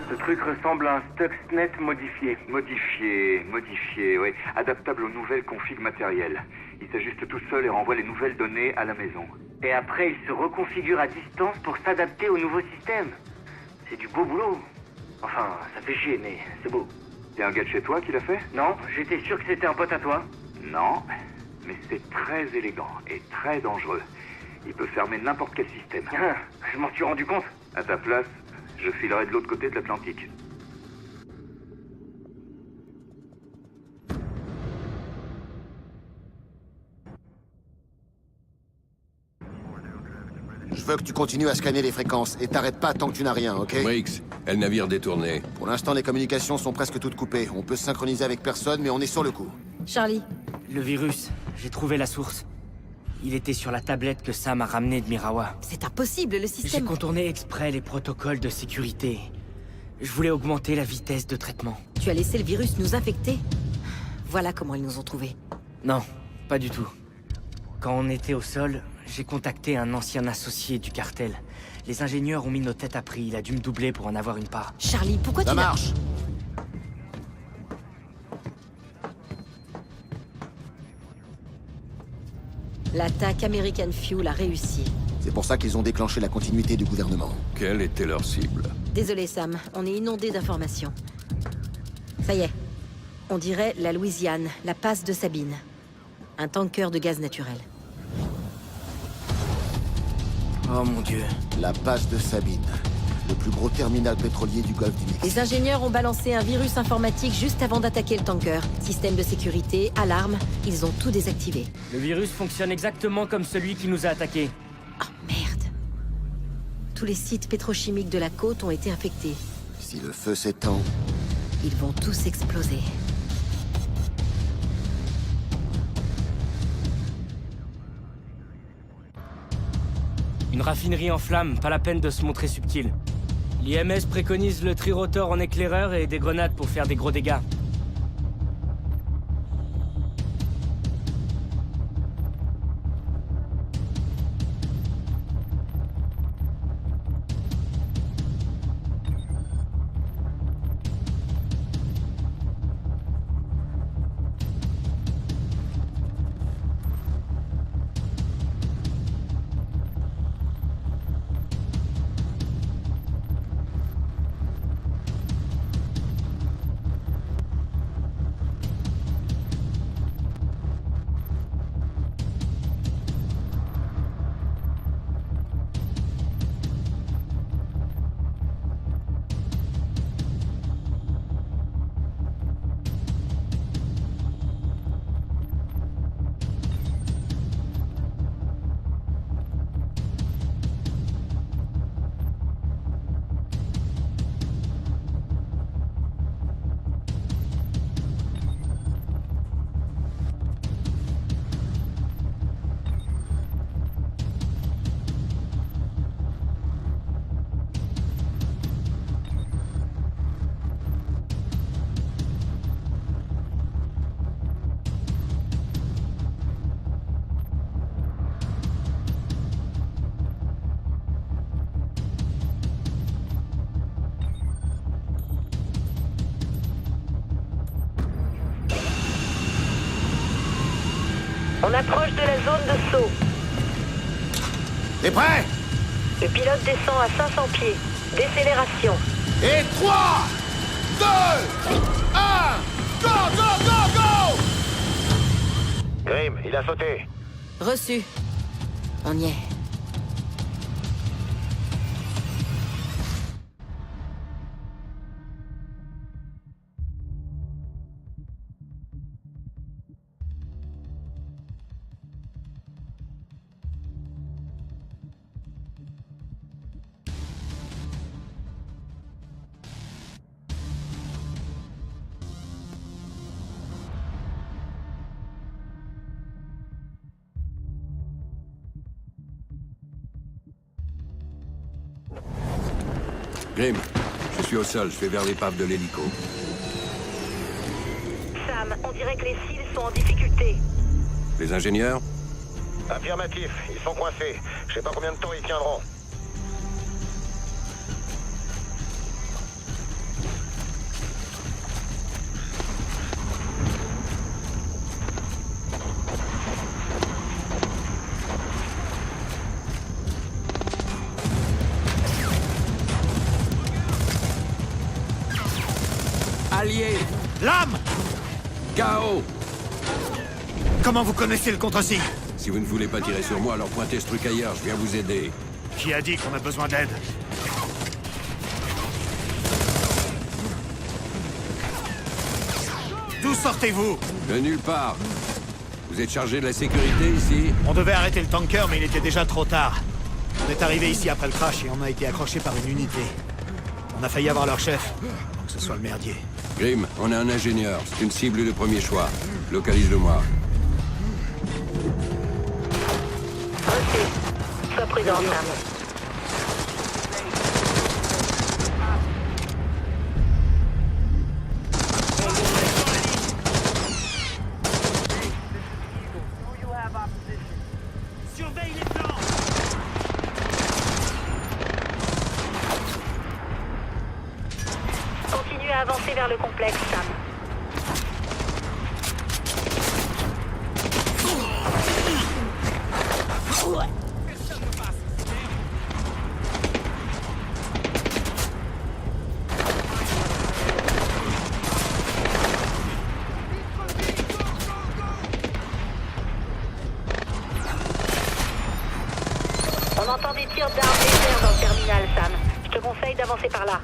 Ce truc ressemble à un Stuxnet modifié. Modifié, oui. Adaptable aux nouvelles configs matérielles. Il s'ajuste tout seul et renvoie les nouvelles données à la maison. Et après, il se reconfigure à distance pour s'adapter au nouveau système. C'est du beau boulot. Enfin, ça fait chier, mais c'est beau. C'est un gars de chez toi qui l'a fait? Non, j'étais sûr que c'était un pote à toi. Non, mais c'est très élégant et très dangereux. Il peut fermer n'importe quel système. Ah, je m'en suis rendu compte. À ta place, je filerai de l'autre côté de l'Atlantique. Je veux que tu continues à scanner les fréquences et t'arrêtes pas tant que tu n'as rien, ok? Briggs, est le navire détourné. Pour l'instant, les communications sont presque toutes coupées. On peut se synchroniser avec personne, mais on est sur le coup. Charlie, Le virus, j'ai trouvé la source. Il était sur la tablette que Sam a ramenée de Mirawa. c'est impossible, le J'ai système... contourné exprès les protocoles de sécurité. Je voulais augmenter la vitesse de traitement. Tu as laissé le virus nous infecter? Voilà comment ils nous ont trouvés. Non, pas du tout. Quand on était au sol, j'ai contacté un ancien associé du cartel. Les ingénieurs ont mis nos têtes à prix, il a dû me doubler pour en avoir une part. Charlie, pourquoi Ça tu n'as... marche! L'attaque American Fuel a réussi. C'est pour ça qu'ils ont déclenché la continuité du gouvernement. Quelle était leur cible? Désolé Sam, on est inondé d'informations. Ça y est. On dirait la Louisiane, la passe de Sabine. Un tanker de gaz naturel. Oh mon Dieu. La passe de Sabine. Le plus gros terminal pétrolier du golfe du Mexique. Les ingénieurs ont balancé un virus informatique juste avant d'attaquer le tanker. Système de sécurité, alarme, ils ont tout désactivé. Le virus fonctionne exactement comme celui qui nous a attaqués. Oh merde. Tous les sites pétrochimiques de la côte ont été infectés. Si le feu s'étend, Ils vont tous exploser. Une raffinerie en flammes, pas la peine de se montrer subtil. L'IMS préconise le trirotor en éclaireur et des grenades pour faire des gros dégâts. On approche de la zone de saut. t'es prêt? Le pilote descend à 500 pieds. Décélération. Et 3, 2, 1, go, go, go, go! Grim, il a sauté. Reçu. On y est. Grim, je suis au sol, je vais vers l'épave de l'hélico. Sam, on dirait que les cils sont en difficulté. Les ingénieurs? Affirmatif, ils sont coincés. Je sais pas combien de temps ils tiendront. alliés. Lame! KO. Comment vous connaissez le contre-signe? Si vous ne voulez pas tirer sur moi, alors pointez ce truc ailleurs, je viens vous aider. Qui a dit qu'on a besoin d'aide? D'où sortez-vous? De nulle part. Vous êtes chargé de la sécurité ici? On devait arrêter le tanker, mais il était déjà trop tard. On est arrivé ici après le crash et on a été accroché par une unité. On a failli avoir leur chef, avant que ce soit le merdier. Grim, on a un ingénieur. C'est une cible de premier choix. Localise-le-moi. Reçu. Sois prudent, Sam. Surveille les plans! Continue à avancer vers le complexe, Sam. On entend des tirs d'armes légères dans le terminal, Sam. Je te conseille d'avancer par là.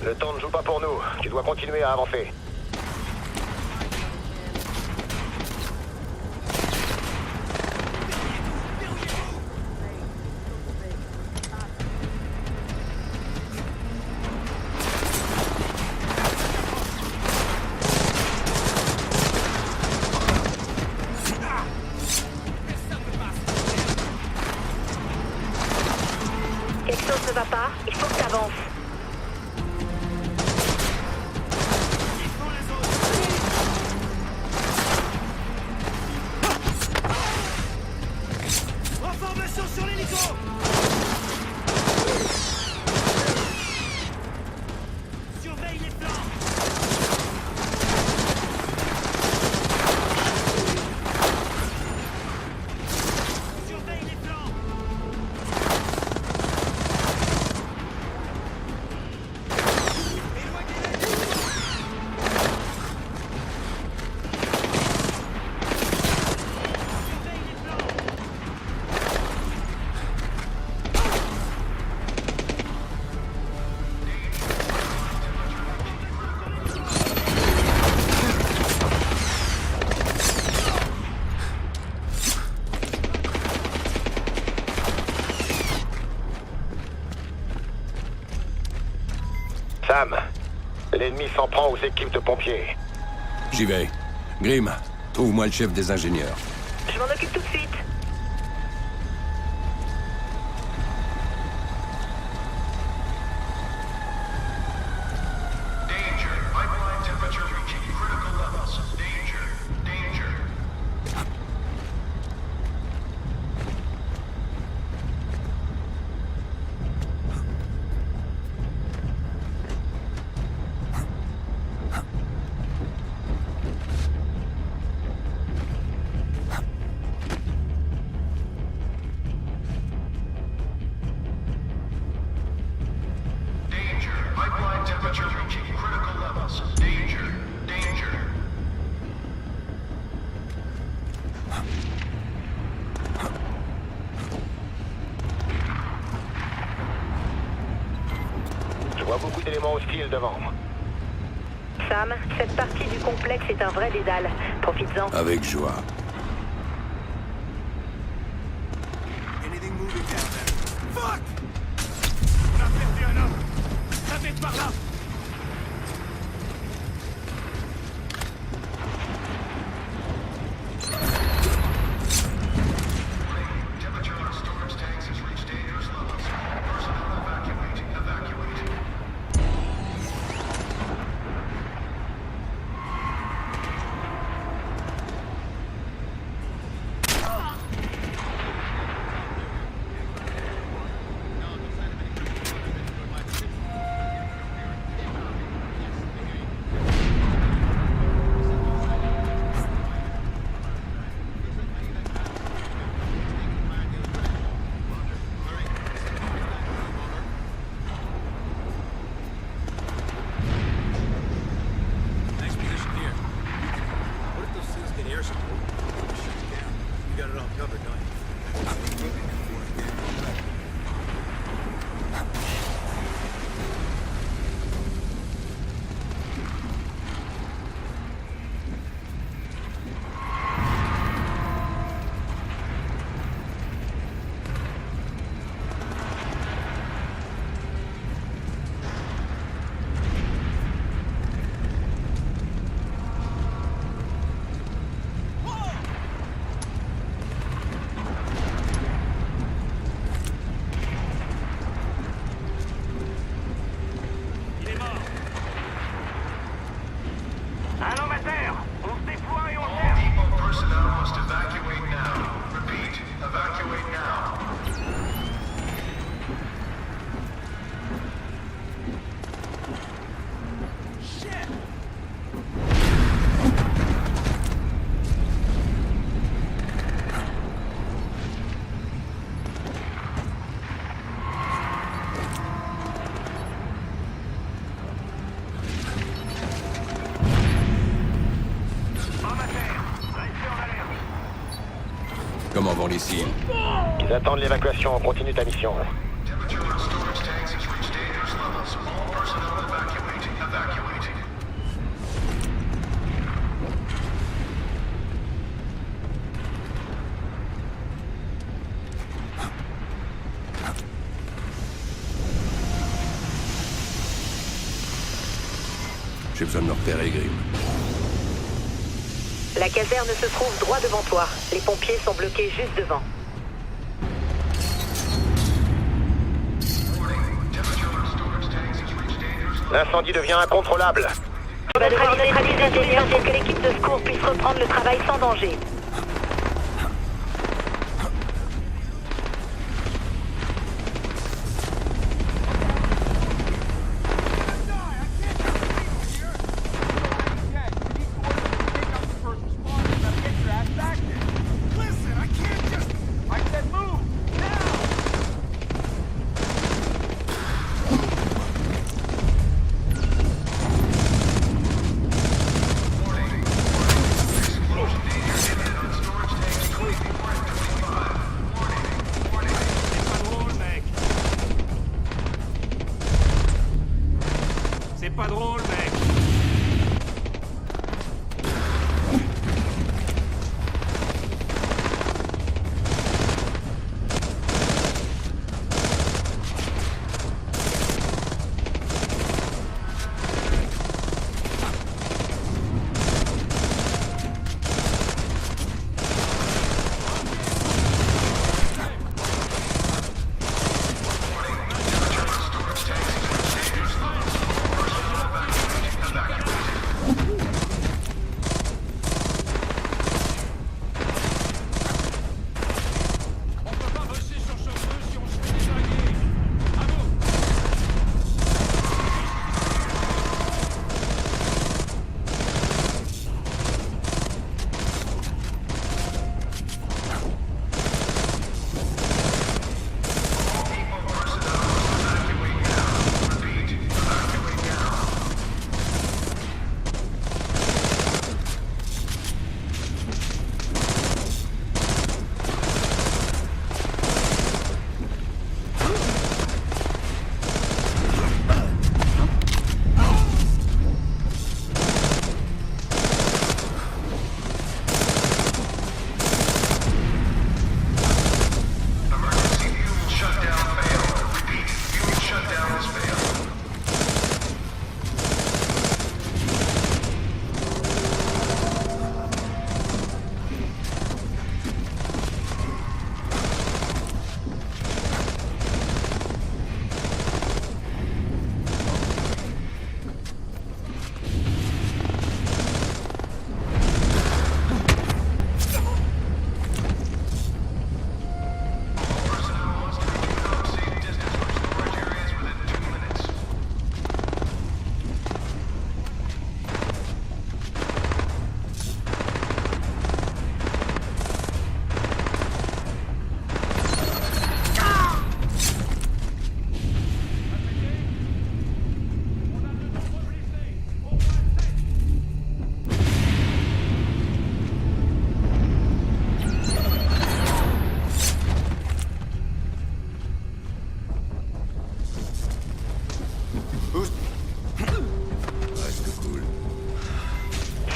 Le temps ne joue pas pour nous. Tu dois continuer à avancer. Quelque chose ne va pas, il faut que tu avances. Information sur l'hélico! Surveille les plans! Surveille les plans! Sam, l'ennemi s'en prend aux équipes de pompiers. J'y vais. Grim, trouve-moi le chef des ingénieurs. Je m'en occupe tout de suite. Danger. Pipeline temperature reaching critical levels. Danger. Danger. Danger. Pipeline temperature reaching critical levels. Danger. Danger. Je vois beaucoup d'éléments hostiles devant. Sam, cette partie du complexe est un vrai dédale. Profites-en. Avec joie. Fuck! On a perdu un homme! Ça fait par là! Temperature on storage tanks has reached dangerous levels. Personnel evacuate. Evacuate. avant les cibles. Ils attendent l'évacuation. Continue ta mission. Temperature on storage tanks has reached dangerous levels. All personnel evacuating. Evacuating. J'ai besoin de me repérer, Grim. La caserne se trouve droit devant toi. Les pompiers sont bloqués juste devant. L'incendie devient incontrôlable. Tu vas devoir neutraliser l'ingénieur pour que l'équipe de secours puisse reprendre le travail sans danger. C'est pas drôle, mec.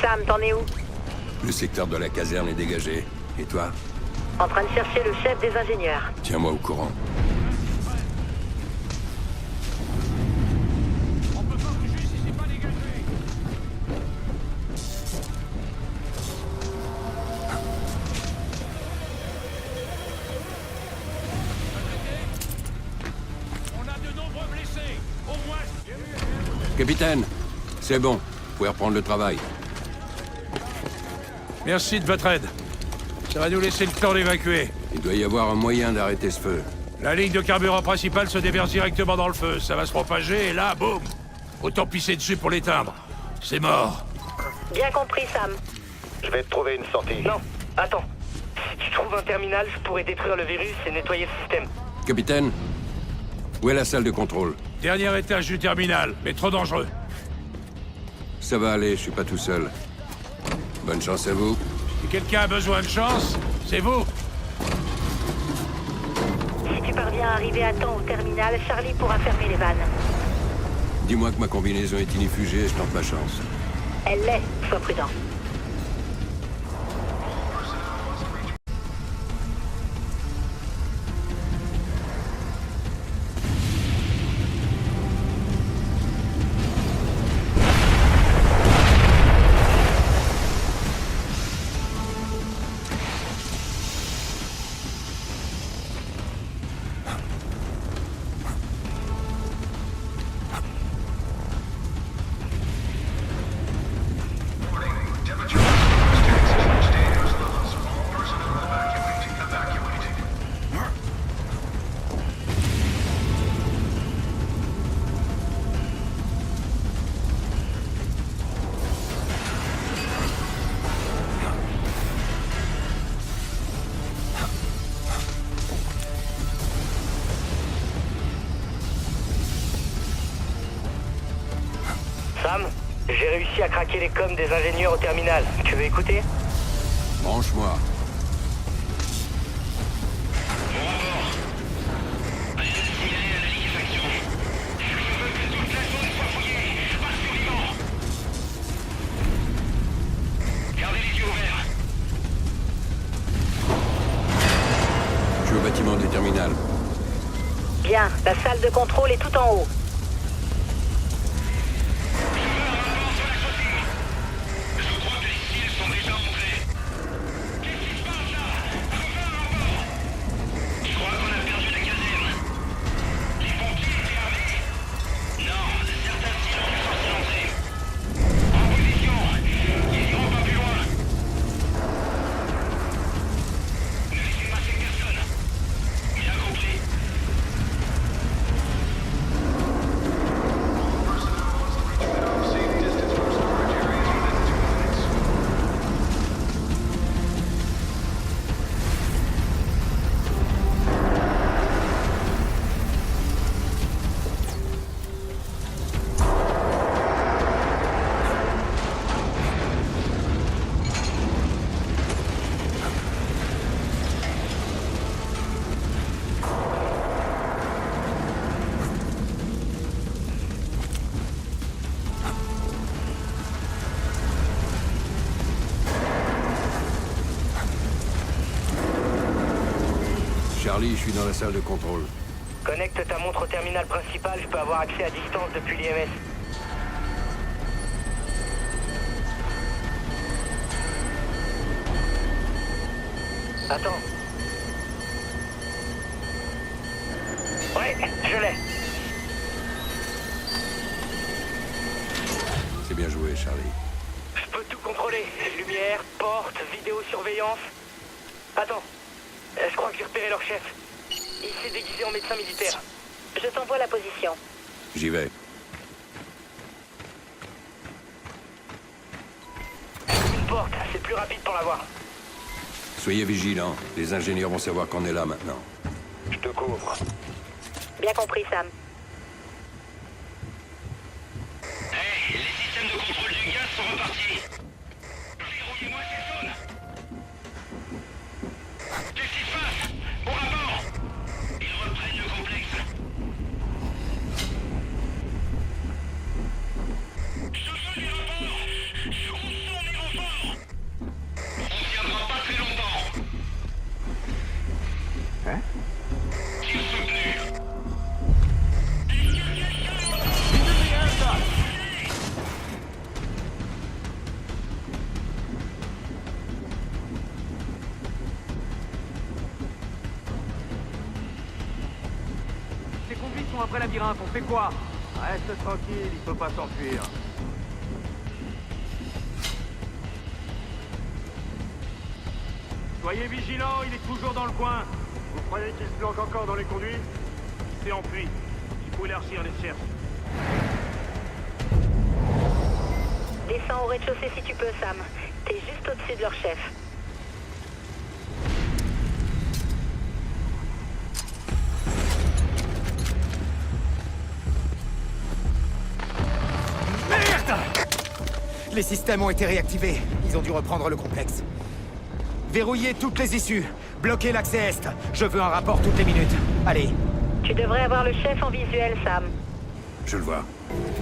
Sam, t'en es où? Le secteur de la caserne est dégagé. Et toi? En train de chercher le chef des ingénieurs. Tiens-moi au courant. Capitaine, c'est bon. Vous pouvez reprendre le travail. Merci de votre aide. Ça va nous laisser le temps d'évacuer. Il doit y avoir un moyen d'arrêter ce feu. La ligne de carburant principale se déverse directement dans le feu. Ça va se propager et là, boum! Autant pisser dessus pour l'éteindre. C'est mort. Bien compris, Sam. Je vais te trouver une sortie. Non, attends. Si tu trouves un terminal, je pourrais détruire le virus et nettoyer le système. Capitaine, où est la salle de contrôle? Dernier étage du terminal, mais trop dangereux. Ça va aller, je suis pas tout seul. Bonne chance à vous. Si quelqu'un a besoin de chance, c'est vous. arriver à temps au terminal, Charlie pourra fermer les vannes. Dis-moi que ma combinaison est inifugée et je tente ma chance. Elle l'est, sois prudent. Sam, j'ai réussi à craquer les coms des ingénieurs au terminal. Tu veux écouter? Branche-moi. Je suis au bâtiment du terminal. Bien, la salle de contrôle est tout en haut. Charlie, je suis dans la salle de contrôle. Connecte ta montre au terminal principal, je peux avoir accès à distance depuis l'IMS. Attends. Ouais, je l'ai. C'est bien joué, Charlie. Je peux tout contrôler. Lumière, porte, vidéosurveillance. Attends. Je crois que j'ai repéré leur chef. Il s'est déguisé en médecin militaire. Je t'envoie la position. J'y vais. Une porte, c'est plus rapide pour la voir. Soyez vigilants. Les ingénieurs vont savoir qu'on est là maintenant. Je te couvre. Bien compris, Sam. Hey, les systèmes de contrôle du gaz sont repartis. Verrouillez-moi ces zones. Qu'est-ce qui se passe? Au rapport. Ils reprennent le complexe. Je veux les rapports. Où sont les renforts? On tiendra pas très longtemps. Hein? Tir soutenu. Les convicts sont après labyrinthe, on fait quoi? Reste tranquille, il peut pas s'enfuir. Soyez vigilants, il est toujours dans le coin. Vous croyez qu'il se planque encore dans les conduits? Il s'est enfui. Il faut élargir les cherches. Descends au rez-de-chaussée si tu peux, Sam. T'es juste au-dessus de leur chef. Merde! Les systèmes ont été réactivés. Ils ont dû reprendre le complexe. Verrouillez toutes les issues. Bloquez l'accès est. Je veux un rapport toutes les minutes. Allez, Tu devrais avoir le chef en visuel, Sam. Je le vois.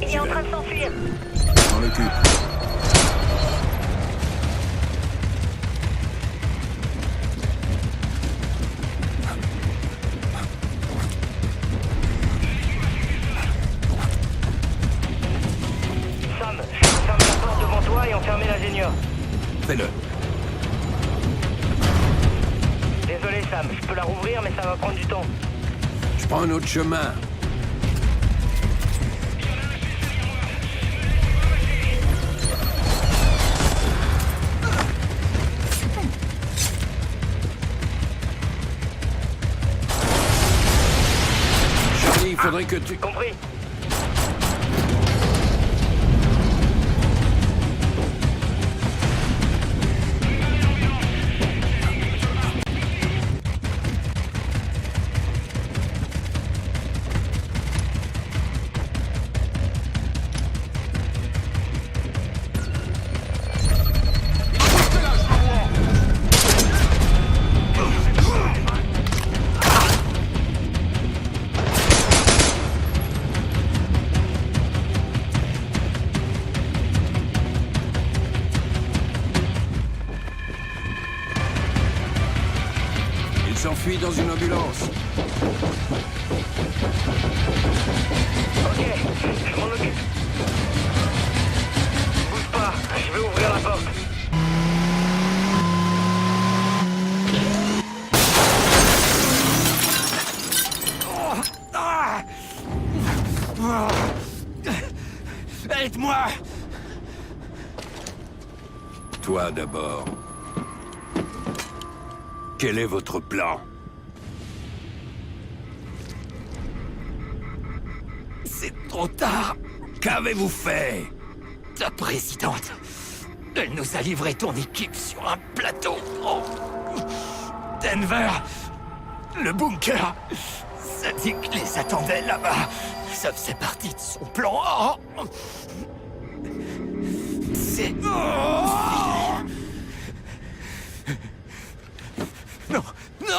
Il est en train de s'enfuir. Dans le cul. Sam, je ferme la porte devant toi et enfermer l'ingénieur. Fais-le. Désolé, Sam, je peux la rouvrir, mais ça va prendre du temps. Je prends un autre chemin. Charlie, il faudrait que tu... Compris. Il s'enfuit dans une ambulance. Ok, je m'en occupe. Bouge pas, je vais ouvrir la porte. Aide-moi! Toi d'abord. Quel est votre plan? C'est trop tard! Qu'avez-vous fait? Ta présidente, elle nous a livré ton équipe sur un plateau. Oh. Denver, le bunker, ça dit que les attendait là-bas. Ça faisait partie de son plan. Oh. C'est... Oh. Non! Non!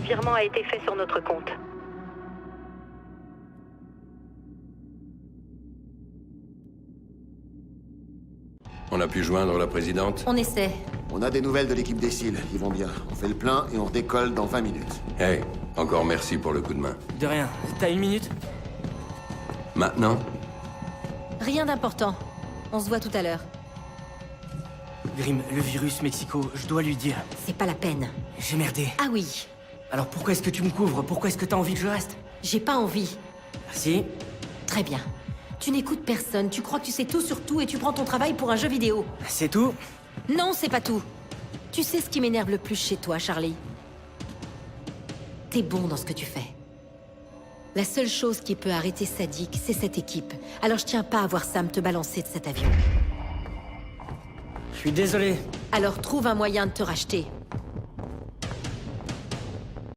Virement a été fait sur notre compte. On a pu joindre la présidente? On essaie. On a des nouvelles de l'équipe des SEAL. Ils vont bien. On fait le plein et on redécolle dans 20 minutes. Hey, encore merci pour le coup de main. De rien. T'as une minute? Maintenant? Rien d'important. On se voit tout à l'heure. Grim, le virus Mexico, je dois lui dire. C'est pas la peine. J'ai merdé. Ah oui. Alors pourquoi est-ce que tu me couvres? Pourquoi est-ce que t'as envie que je reste? J'ai pas envie. Si. Très bien. Tu n'écoutes personne, tu crois que tu sais tout sur tout et tu prends ton travail pour un jeu vidéo. C'est tout? Non, c'est pas tout. Tu sais ce qui m'énerve le plus chez toi, Charlie? T'es bon dans ce que tu fais. La seule chose qui peut arrêter Sadik, c'est cette équipe. Alors je tiens pas à voir Sam te balancer de cet avion. Je suis désolé. Alors trouve un moyen de te racheter.